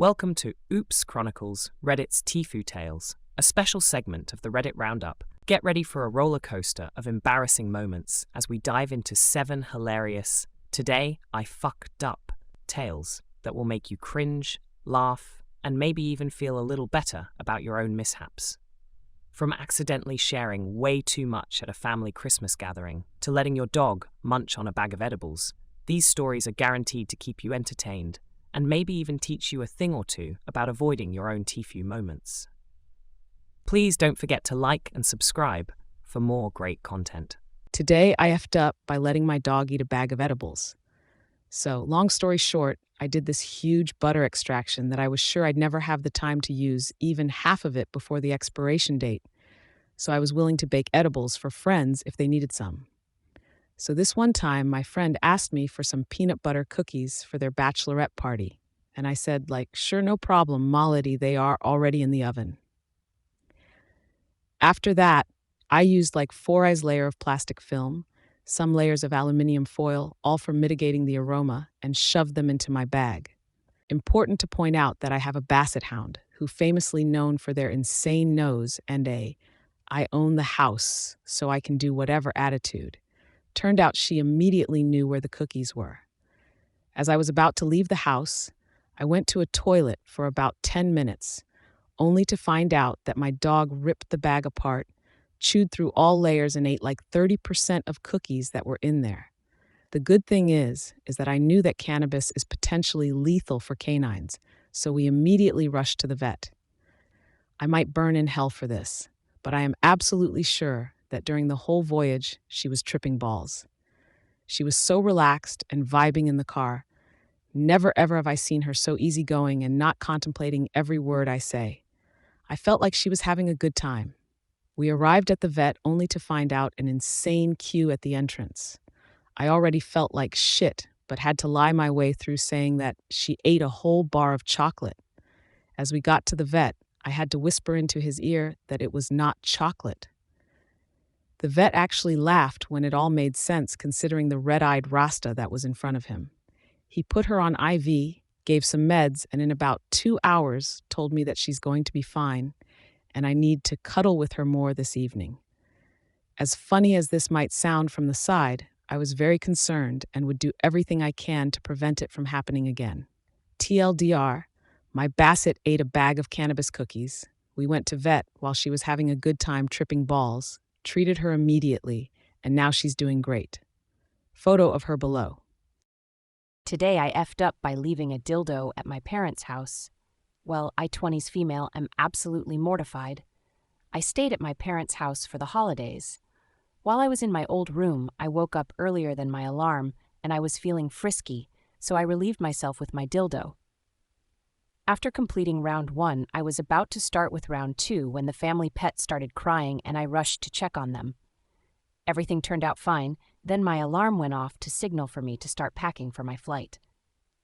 Welcome to Oops Chronicles, Reddit's TIFU Tales, a special segment of the Reddit Roundup. Get ready for a roller coaster of embarrassing moments as we dive into 7 hilarious "Today I fucked up" tales that will make you cringe, laugh, and maybe even feel a little better about your own mishaps. From accidentally sharing way too much at a family Christmas gathering to letting your dog munch on a bag of edibles, these stories are guaranteed to keep you entertained and maybe even teach you a thing or two about avoiding your own TIFU moments. Please don't forget to like and subscribe for more great content. Today, I effed up by letting my dog eat a bag of edibles. So, long story short, I did this huge butter extraction that I was sure I'd never have the time to use even half of it before the expiration date. So I was willing to bake edibles for friends if they needed some. So this one time, my friend asked me for some peanut butter cookies for their bachelorette party. And I said, sure, no problem, Malady, they are already in the oven. After that, I used 4 eyes layer of plastic film, some layers of aluminum foil, all for mitigating the aroma, and shoved them into my bag. Important to point out that I have a basset hound, who famously known for their insane nose and I own the house, so I can do whatever attitude. Turned out she immediately knew where the cookies were. As I was about to leave the house, I went to a toilet for about 10 minutes, only to find out that my dog ripped the bag apart, chewed through all layers, and ate 30% of cookies that were in there. The good thing is that I knew that cannabis is potentially lethal for canines, so we immediately rushed to the vet. I might burn in hell for this, but I am absolutely sure that during the whole voyage, she was tripping balls. She was so relaxed and vibing in the car. Never ever have I seen her so easygoing and not contemplating every word I say. I felt like she was having a good time. We arrived at the vet only to find out an insane queue at the entrance. I already felt like shit, but had to lie my way through saying that she ate a whole bar of chocolate. As we got to the vet, I had to whisper into his ear that it was not chocolate. The vet actually laughed when it all made sense considering the red-eyed Rasta that was in front of him. He put her on IV, gave some meds, and in about 2 hours told me that she's going to be fine and I need to cuddle with her more this evening. As funny as this might sound from the side, I was very concerned and would do everything I can to prevent it from happening again. TLDR, my basset ate a bag of cannabis cookies. We went to vet while she was having a good time tripping balls, treated her immediately, and now she's doing great. Photo of her below. Today I effed up by leaving a dildo at my parents' house. Well, I 20s female am absolutely mortified. I stayed at my parents' house for the holidays. While I was in my old room, I woke up earlier than my alarm and I was feeling frisky, so I relieved myself with my dildo. After completing round 1, I was about to start with round 2 when the family pet started crying and I rushed to check on them. Everything turned out fine, then my alarm went off to signal for me to start packing for my flight.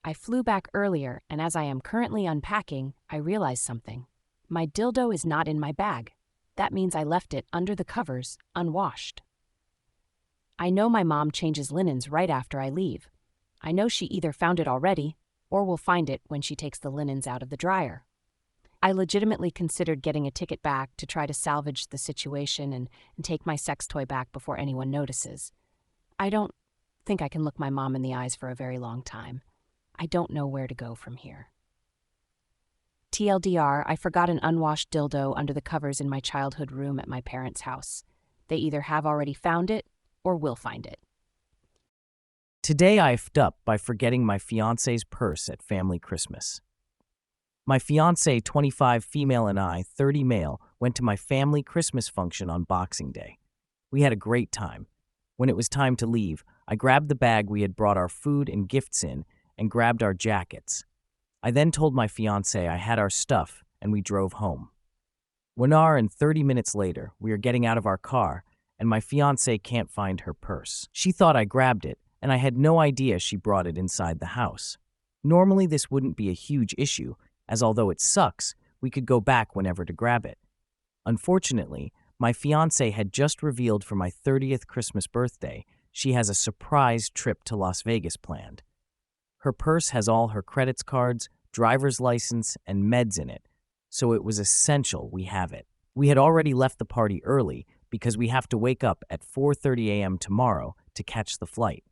I flew back earlier, and as I am currently unpacking, I realized something. My dildo is not in my bag. That means I left it under the covers, unwashed. I know my mom changes linens right after I leave. I know she either found it already or will find it when she takes the linens out of the dryer. I legitimately considered getting a ticket back to try to salvage the situation and take my sex toy back before anyone notices. I don't think I can look my mom in the eyes for a very long time. I don't know where to go from here. TLDR, I forgot an unwashed dildo under the covers in my childhood room at my parents' house. They either have already found it or will find it. Today I effed up by forgetting my fiance's purse at family Christmas. My fiance, 25 female, and I, 30 male, went to my family Christmas function on Boxing Day. We had a great time. When it was time to leave, I grabbed the bag we had brought our food and gifts in and grabbed our jackets. I then told my fiance I had our stuff and we drove home. 1 hour and 30 minutes later, we are getting out of our car and my fiance can't find her purse. She thought I grabbed it and I had no idea she brought it inside the house. Normally this wouldn't be a huge issue, as although it sucks, we could go back whenever to grab it. Unfortunately, my fiance had just revealed for my 30th Christmas birthday she has a surprise trip to Las Vegas planned. Her purse has all her credit cards, driver's license, and meds in it, so it was essential we have it. We had already left the party early because we have to wake up at 4:30 a.m. tomorrow to catch the flight.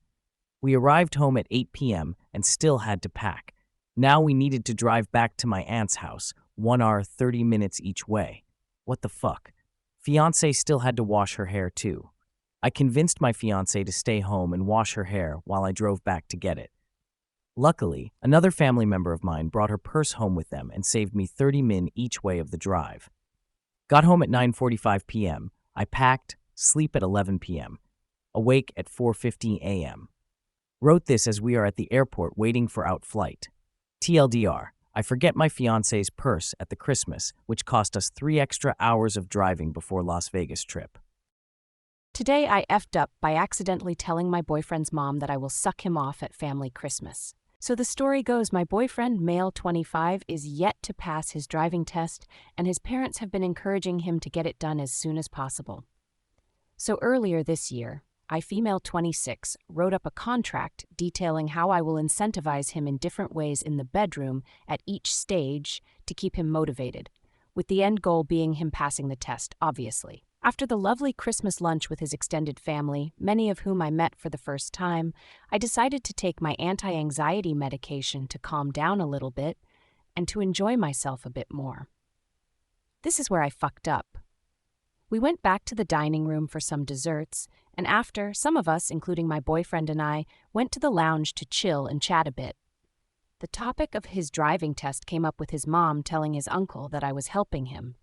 We arrived home at 8 p.m. and still had to pack. Now we needed to drive back to my aunt's house, 1 hour 30 minutes each way. What the fuck? Fiance still had to wash her hair too. I convinced my fiance to stay home and wash her hair while I drove back to get it. Luckily, another family member of mine brought her purse home with them and saved me 30 min each way of the drive. Got home at 9:45 p.m. I packed, sleep at 11 p.m. Awake at 4:15 a.m. Wrote this as we are at the airport waiting for out flight. TLDR, I forget my fiance's purse at the Christmas, which cost us 3 extra hours of driving before Las Vegas trip. Today I effed up by accidentally telling my boyfriend's mom that I will suck him off at family Christmas. So the story goes, my boyfriend, male 25, is yet to pass his driving test, and his parents have been encouraging him to get it done as soon as possible. So earlier this year, I, female 26, wrote up a contract detailing how I will incentivize him in different ways in the bedroom at each stage to keep him motivated, with the end goal being him passing the test, obviously. After the lovely Christmas lunch with his extended family, many of whom I met for the first time, I decided to take my anti-anxiety medication to calm down a little bit and to enjoy myself a bit more. This is where I fucked up. We went back to the dining room for some desserts, and after, some of us, including my boyfriend and I, went to the lounge to chill and chat a bit. The topic of his driving test came up with his mom telling his uncle that I was helping him,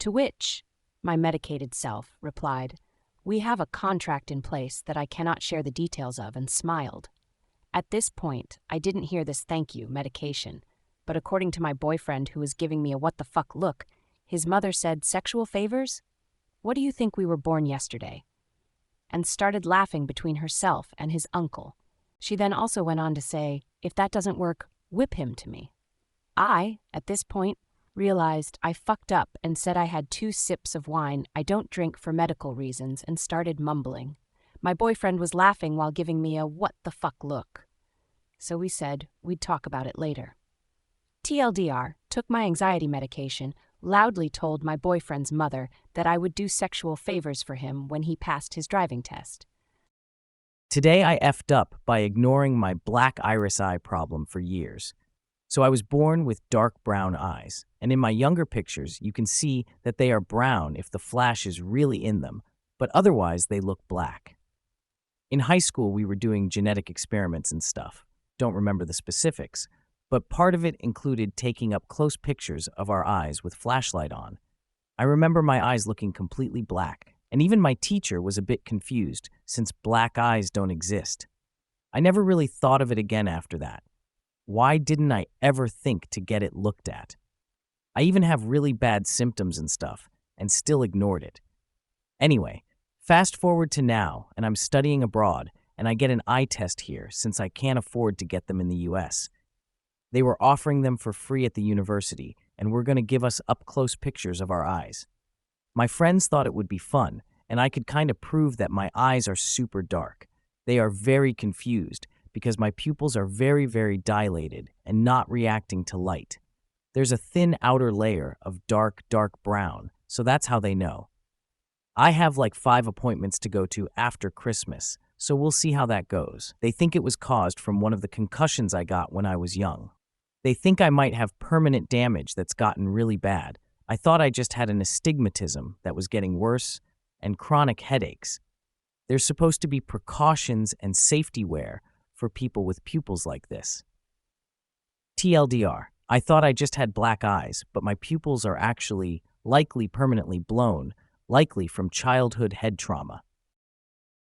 to which my medicated self replied, "We have a contract in place that I cannot share the details of," and smiled. At this point, I didn't hear this thank you medication, but according to my boyfriend who was giving me a what the fuck look, his mother said, "Sexual favors? What do you think we were born yesterday?" and started laughing between herself and his uncle. She then also went on to say, "If that doesn't work, whip him to me." I, at this point, realized I fucked up and said I had 2 sips of wine I don't drink for medical reasons and started mumbling. My boyfriend was laughing while giving me a what the fuck look. So we said we'd talk about it later. TLDR, took my anxiety medication, loudly told my boyfriend's mother that I would do sexual favors for him when he passed his driving test. Today I effed up by ignoring my black iris eye problem for years. So I was born with dark brown eyes, and in my younger pictures you can see that they are brown if the flash is really in them, but otherwise they look black. In high school we were doing genetic experiments and stuff. Don't remember the specifics, but part of it included taking up close pictures of our eyes with flashlight on. I remember my eyes looking completely black, and even my teacher was a bit confused since black eyes don't exist. I never really thought of it again after that. Why didn't I ever think to get it looked at? I even have really bad symptoms and stuff, and still ignored it. Anyway, fast forward to now, and I'm studying abroad, and I get an eye test here since I can't afford to get them in the US. They were offering them for free at the university, and were going to give us up-close pictures of our eyes. My friends thought it would be fun, and I could kind of prove that my eyes are super dark. They are very confused, because my pupils are very, very dilated and not reacting to light. There's a thin outer layer of dark, dark brown, so that's how they know. I have like 5 appointments to go to after Christmas, so we'll see how that goes. They think it was caused from one of the concussions I got when I was young. They think I might have permanent damage that's gotten really bad. I thought I just had an astigmatism that was getting worse and chronic headaches. There's supposed to be precautions and safety wear for people with pupils like this. TLDR, I thought I just had black eyes, but my pupils are actually likely permanently blown, likely from childhood head trauma.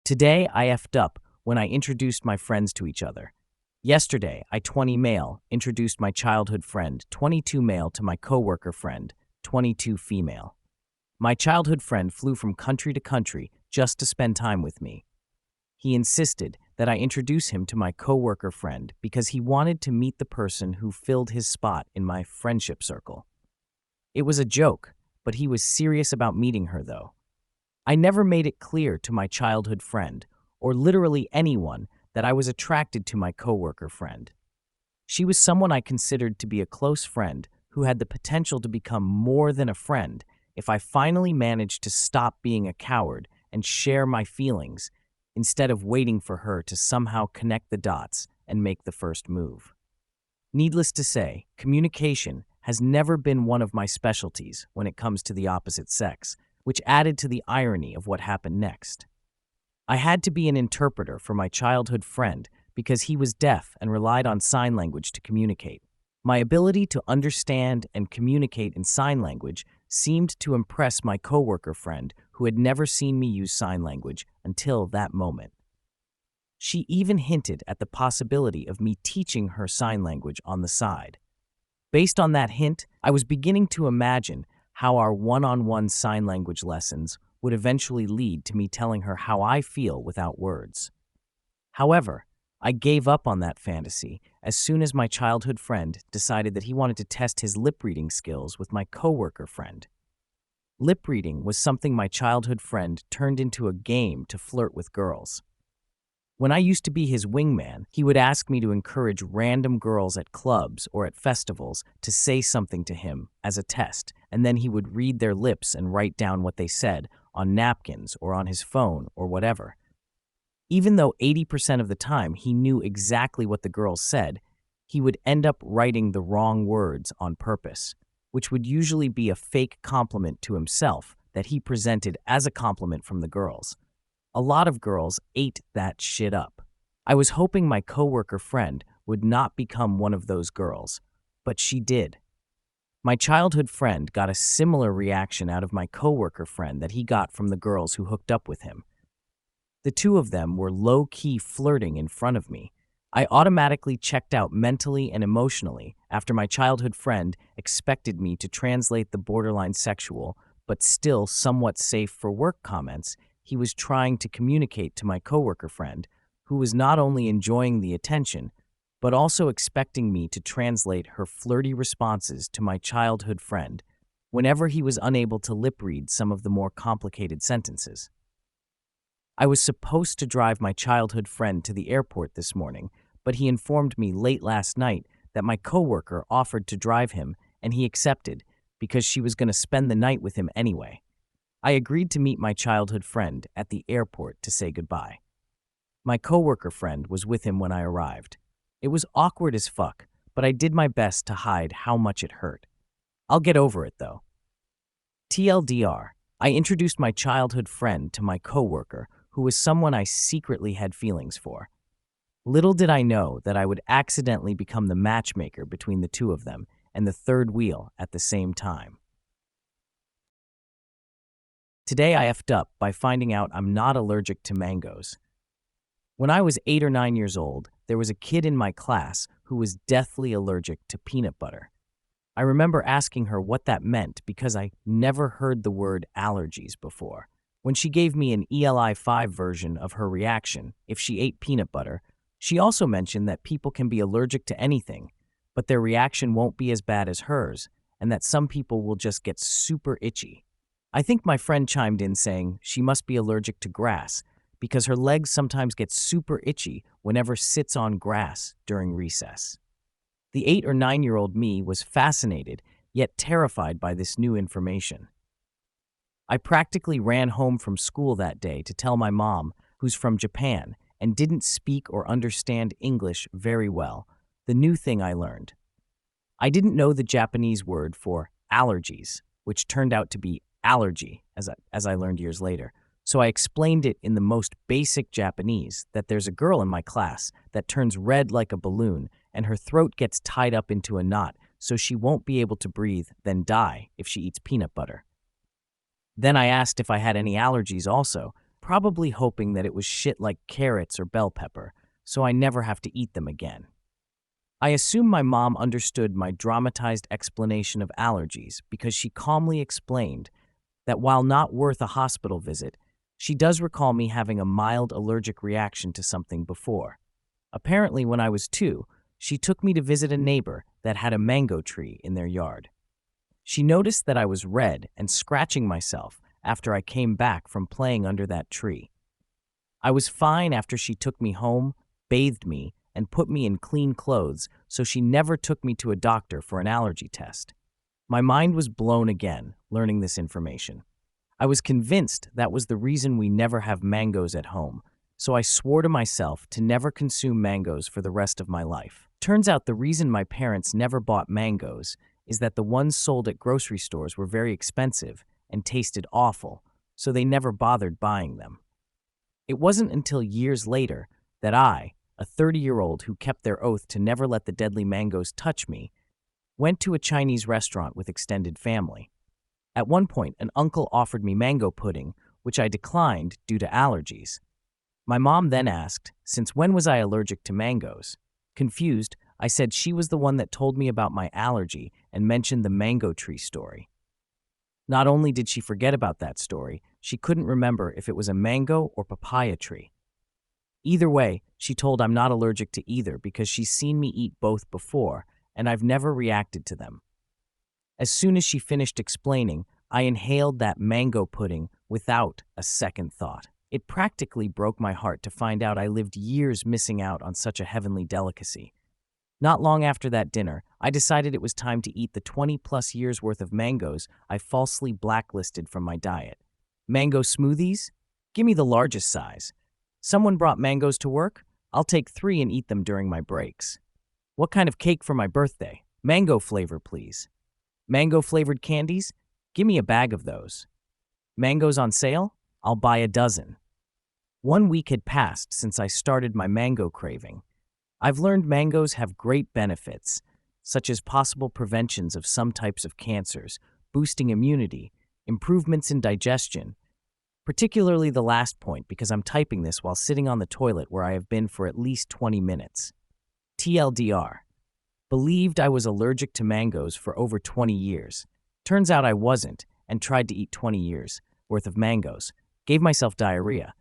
Today I effed up when I introduced my friends to each other. Yesterday, I, 20 male, introduced my childhood friend, 22 male, to my coworker friend, 22 female. My childhood friend flew from country to country just to spend time with me. He insisted that I introduce him to my coworker friend because he wanted to meet the person who filled his spot in my friendship circle. It was a joke, but he was serious about meeting her, though. I never made it clear to my childhood friend, or literally anyone, that I was attracted to my coworker friend. She was someone I considered to be a close friend who had the potential to become more than a friend if I finally managed to stop being a coward and share my feelings instead of waiting for her to somehow connect the dots and make the first move. Needless to say, communication has never been one of my specialties when it comes to the opposite sex, which added to the irony of what happened next. I had to be an interpreter for my childhood friend because he was deaf and relied on sign language to communicate. My ability to understand and communicate in sign language seemed to impress my coworker friend who had never seen me use sign language until that moment. She even hinted at the possibility of me teaching her sign language on the side. Based on that hint, I was beginning to imagine how our one-on-one sign language lessons would eventually lead to me telling her how I feel without words. However, I gave up on that fantasy as soon as my childhood friend decided that he wanted to test his lip-reading skills with my coworker friend. Lip-reading was something my childhood friend turned into a game to flirt with girls. When I used to be his wingman, he would ask me to encourage random girls at clubs or at festivals to say something to him as a test, and then he would read their lips and write down what they said on napkins or on his phone or whatever. Even though 80% of the time he knew exactly what the girls said, he would end up writing the wrong words on purpose, which would usually be a fake compliment to himself that he presented as a compliment from the girls. A lot of girls ate that shit up. I was hoping my coworker friend would not become one of those girls, but she did. My childhood friend got a similar reaction out of my coworker friend that he got from the girls who hooked up with him. The two of them were low-key flirting in front of me. I automatically checked out mentally and emotionally after my childhood friend expected me to translate the borderline sexual, but still somewhat safe for work comments he was trying to communicate to my coworker friend, who was not only enjoying the attention, but also expecting me to translate her flirty responses to my childhood friend whenever he was unable to lip-read some of the more complicated sentences. I was supposed to drive my childhood friend to the airport this morning, but he informed me late last night that my coworker offered to drive him and he accepted because she was going to spend the night with him anyway. I agreed to meet my childhood friend at the airport to say goodbye. My coworker friend was with him when I arrived. It was awkward as fuck, but I did my best to hide how much it hurt. I'll get over it though. TLDR, I introduced my childhood friend to my coworker, who was someone I secretly had feelings for. Little did I know that I would accidentally become the matchmaker between the two of them and the third wheel at the same time. Today I effed up by finding out I'm not allergic to mangoes. When I was 8 or 9 years old, there was a kid in my class who was deathly allergic to peanut butter. I remember asking her what that meant because I never heard the word allergies before. When she gave me an ELI 5 version of her reaction if she ate peanut butter, she also mentioned that people can be allergic to anything, but their reaction won't be as bad as hers, and that some people will just get super itchy. I think my friend chimed in saying she must be allergic to grass because her legs sometimes get super itchy whenever sits on grass during recess. The 8 or 9-year-old me was fascinated, yet terrified by this new information. I practically ran home from school that day to tell my mom, who's from Japan and didn't speak or understand English very well, the new thing I learned. I didn't know the Japanese word for allergies, which turned out to be allergy, as I learned years later. So I explained it in the most basic Japanese that there's a girl in my class that turns red like a balloon and her throat gets tied up into a knot so she won't be able to breathe, then die if she eats peanut butter. Then I asked if I had any allergies also, probably hoping that it was shit like carrots or bell pepper, so I never have to eat them again. I assume my mom understood my dramatized explanation of allergies because she calmly explained that while not worth a hospital visit, she does recall me having a mild allergic reaction to something before. Apparently, when I was 2, she took me to visit a neighbor that had a mango tree in their yard. She noticed that I was red and scratching myself after I came back from playing under that tree. I was fine after she took me home, bathed me, and put me in clean clothes, so she never took me to a doctor for an allergy test. My mind was blown again, learning this information. I was convinced that was the reason we never have mangoes at home, so I swore to myself to never consume mangoes for the rest of my life. Turns out the reason my parents never bought mangoes is that the ones sold at grocery stores were very expensive and tasted awful, so they never bothered buying them. It wasn't until years later that I, a 30-year-old who kept their oath to never let the deadly mangoes touch me, went to a Chinese restaurant with extended family. At one point, an uncle offered me mango pudding, which I declined due to allergies. My mom then asked, since when was I allergic to mangoes? Confused, I said she was the one that told me about my allergy and mentioned the mango tree story. Not only did she forget about that story, she couldn't remember if it was a mango or papaya tree. Either way, she told I'm not allergic to either because she's seen me eat both before, and I've never reacted to them. As soon as she finished explaining, I inhaled that mango pudding without a second thought. It practically broke my heart to find out I lived years missing out on such a heavenly delicacy. Not long after that dinner, I decided it was time to eat the 20-plus years worth of mangoes I falsely blacklisted from my diet. Mango smoothies? Give me the largest size. Someone brought mangoes to work? I'll take 3 and eat them during my breaks. What kind of cake for my birthday? Mango flavor, please. Mango-flavored candies? Give me a bag of those. Mangoes on sale? I'll buy a dozen. 1 week had passed since I started my mango craving. I've learned mangoes have great benefits, such as possible preventions of some types of cancers, boosting immunity, improvements in digestion, particularly the last point because I'm typing this while sitting on the toilet where I have been for at least 20 minutes. TLDR. Believed I was allergic to mangoes for over 20 years. Turns out I wasn't, and tried to eat 20 years worth of mangoes. Gave myself diarrhea,